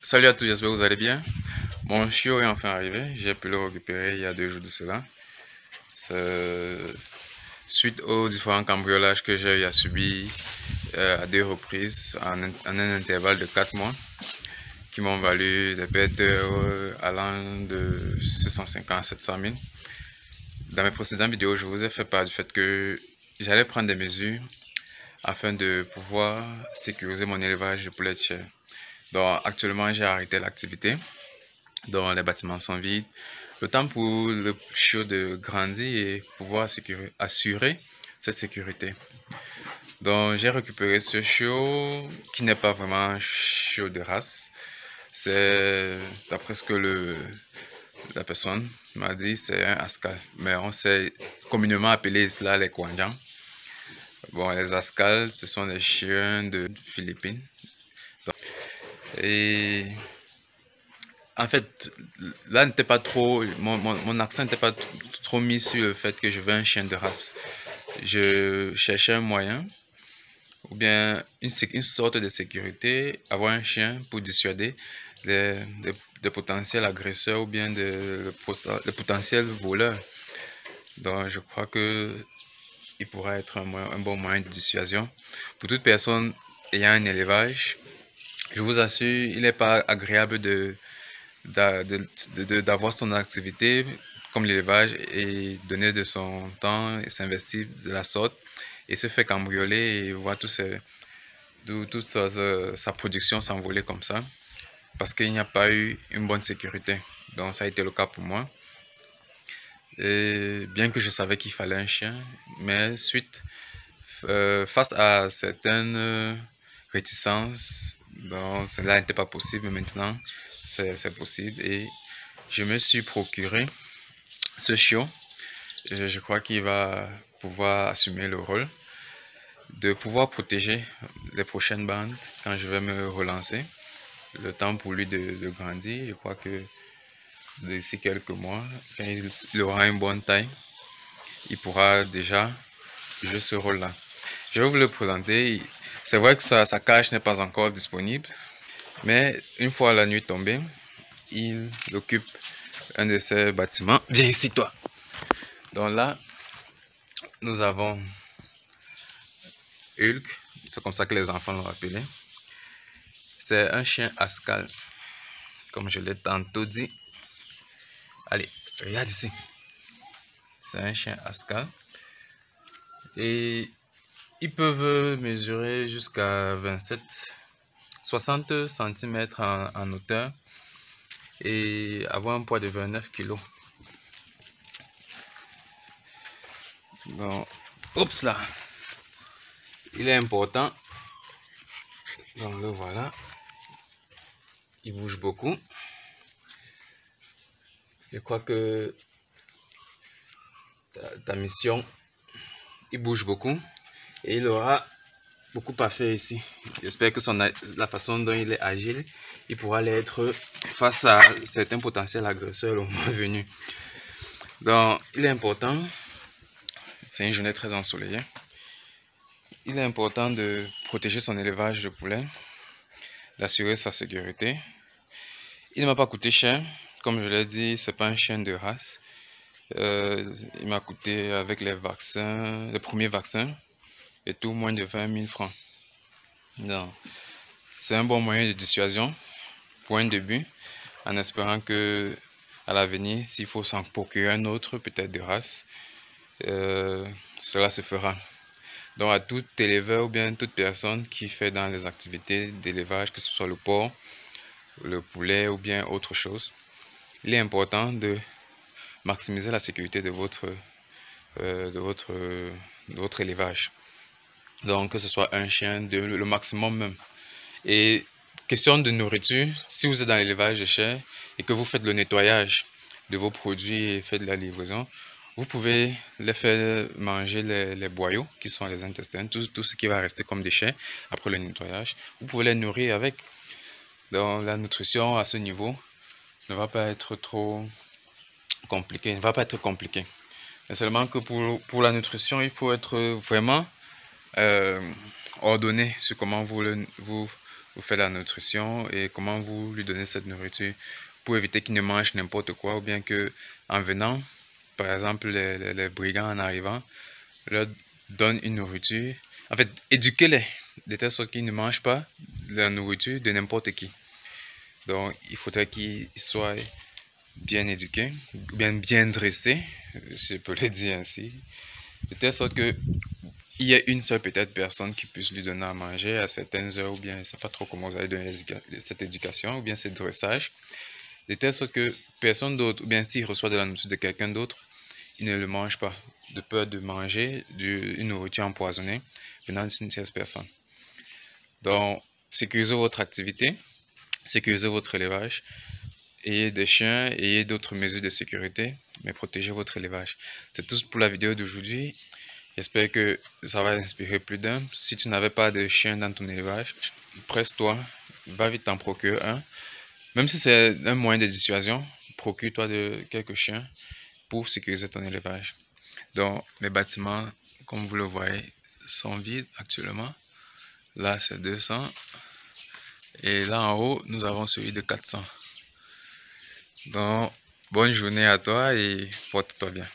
Salut à tous, j'espère que vous allez bien. Mon chiot est enfin arrivé, j'ai pu le récupérer il y a 2 jours de cela. Suite aux différents cambriolages que j'ai eu à subir à 2 reprises en un intervalle de 4 mois qui m'ont valu des pertes allant de 650 à 700 000. Dans mes précédentes vidéos, je vous ai fait part du fait que j'allais prendre des mesures afin de pouvoir sécuriser mon élevage de poulets de chair. Donc actuellement, j'ai arrêté l'activité. Donc les bâtiments sont vides. Le temps pour le chiot de grandir et pouvoir assurer cette sécurité. Donc j'ai récupéré ce chiot qui n'est pas vraiment un chiot de race. C'est d'après ce que la personne m'a dit, c'est un Askal. Mais on s'est communément appelé cela les Kwanjang. Bon, les Askal, ce sont des chiens de Philippines. Et en fait, là, n'était pas trop, mon accent n'était pas trop mis sur le fait que je veux un chien de race. Je cherchais un moyen, ou bien une sorte de sécurité, avoir un chien pour dissuader des potentiels agresseurs ou bien des potentiels voleurs. Donc, je crois que il pourra être un bon moyen de dissuasion pour toute personne ayant un élevage. Je vous assure, il n'est pas agréable d'avoir son activité comme l'élevage et donner de son temps et s'investir de la sorte et se faire cambrioler et voir toute sa production s'envoler comme ça parce qu'il n'y a pas eu une bonne sécurité. Donc ça a été le cas pour moi. Et bien que je savais qu'il fallait un chien, mais face à certaines réticences, donc cela n'était pas possible. Maintenant c'est possible et je me suis procuré ce chiot. Je crois qu'il va pouvoir assumer le rôle de pouvoir protéger les prochaines bandes quand je vais me relancer. Le temps pour lui de grandir, je crois que d'ici quelques mois, quand il aura une bonne taille, il pourra déjà jouer ce rôle-là. Je vais vous le présenter. C'est vrai que sa cage n'est pas encore disponible, mais une fois la nuit tombée, il occupe un de ces bâtiments. Viens ici, toi. Donc là, nous avons Hulk, c'est comme ça que les enfants l'ont appelé. C'est un chien Askal, comme je l'ai tantôt dit. Allez, regarde ici. C'est un chien Askal. Et ils peuvent mesurer jusqu'à 60 cm en hauteur et avoir un poids de 29 kg. Donc, oups là, il est important. Donc le voilà, il bouge beaucoup. Je crois que ta mission, il bouge beaucoup et il aura beaucoup à faire ici. J'espère que la façon dont il est agile, il pourra l'être face à certains potentiels agresseurs le moment venu. Donc, il est important, c'est une journée très ensoleillée, il est important de protéger son élevage de poulets, d'assurer sa sécurité. Il ne m'a pas coûté cher, comme je l'ai dit, c'est pas un chien de race. Il m'a coûté avec les vaccins, les premiers vaccins, et tout moins de 20 000 francs. C'est un bon moyen de dissuasion pour un début, en espérant que à l'avenir, s'il faut s'en procurer un autre, peut-être de race, cela se fera. Donc à tout éleveur ou bien toute personne qui fait dans les activités d'élevage, que ce soit le porc, le poulet ou bien autre chose, il est important de maximiser la sécurité de votre élevage. Donc que ce soit un chien, le maximum même. Et question de nourriture, si vous êtes dans l'élevage de chair et que vous faites le nettoyage de vos produits et faites la livraison, vous pouvez les faire manger les boyaux qui sont les intestins, tout ce qui va rester comme déchets après le nettoyage. Vous pouvez les nourrir avec. Donc la nutrition à ce niveau ne va pas être trop compliquée, ne va pas être compliquée. Mais seulement que pour la nutrition, il faut être vraiment ordonné sur comment vous vous faites la nutrition et comment vous lui donnez cette nourriture pour éviter qu'il ne mange n'importe quoi ou bien que en venant, par exemple, les brigands en arrivant, leur donnent une nourriture. En fait, éduquez-les de telle sorte qu'ils ne mangent pas la nourriture de n'importe qui. Donc, il faudrait qu'ils soient bien éduqués, bien dressés, je peux le dire ainsi, de telle sorte que il y a une seule peut-être personne qui puisse lui donner à manger à certaines heures, ou bien je ne sais pas trop comment vous allez donner cette éducation, ou bien ce dressage, de telle sorte que personne d'autre, ou bien s'il reçoit de la nourriture de quelqu'un d'autre, il ne le mange pas, de peur de manger une nourriture empoisonnée venant d'une tierce personne. Donc, sécurisez votre activité, sécurisez votre élevage, ayez des chiens, ayez d'autres mesures de sécurité, mais protégez votre élevage. C'est tout pour la vidéo d'aujourd'hui. J'espère que ça va inspirer plus d'un. Si tu n'avais pas de chien dans ton élevage, presse-toi, va vite t'en procurer un. Même si c'est un moyen de dissuasion, procure-toi de quelques chiens pour sécuriser ton élevage. Donc, mes bâtiments, comme vous le voyez, sont vides actuellement. Là, c'est 200. Et là en haut, nous avons celui de 400. Donc, bonne journée à toi et porte-toi bien.